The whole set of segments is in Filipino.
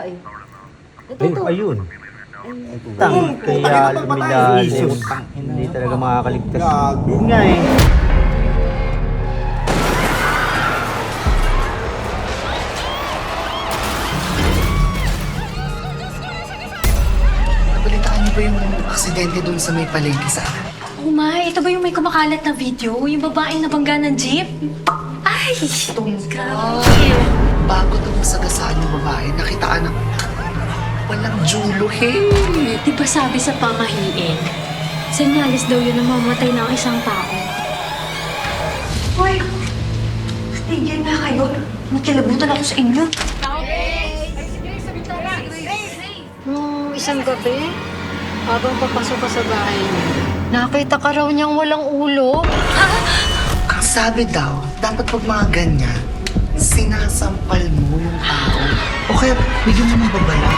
babae. Ay, ayun. Tang, kaya lumilalim. Hindi talaga makakaligtas. Yun nga eh. Nabalitaan niyo ba yung aksidente dun sa may palengke sa akin? Oh my, ito ba yung may kumakalat na video? Yung babaeng nabangga ng jeep? Ay! Grabe! Bago ito sagasaan yung babae, nakitaan ng walang julo, hey! Di ba sabi sa pamahiin, senyalis daw yun na mamatay na ang isang tao? Hoy! Tigil na kayo. Magkilabutan ako sa inyo. Nung isang gabi, habang papasok ka sa bahay niya, nakita ka raw niyang walang ulo. Ang sabi daw, dapat pag mga ganyan, sinasampal mo yung tao. O kaya, bigyan mo ng babala.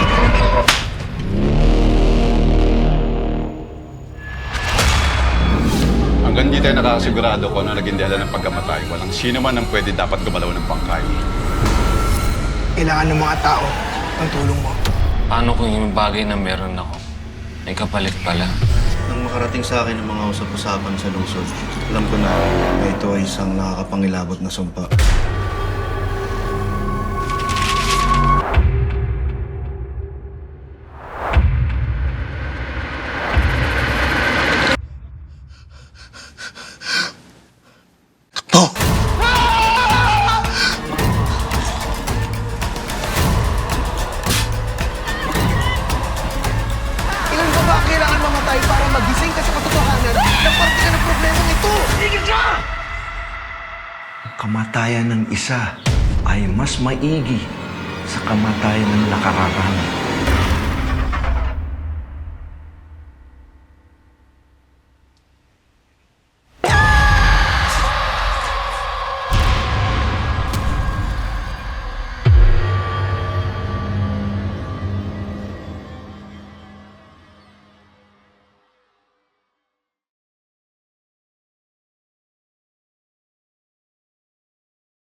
Hanggang di tayo nakasigurado kung ano naging dahilan ng pagkamatay, walang sino man ang pwede dapat gumalaw ng bangkay. Kailangan ng mga tao ng tulong mo. Paano kung yung bagay na meron ako ay kapalit pala? Nang makarating sa akin ang mga usap-usapan sa lungsod, alam ko na ito ay isang nakakapangilabot na sumpa. Oh! Ilan ba ba ang kailangan mamatay para magising ka sa katotohanan ng parte ka ng problemang ito? Ang kamatayan ng isa ay mas maigi sa kamatayan ng nakararami.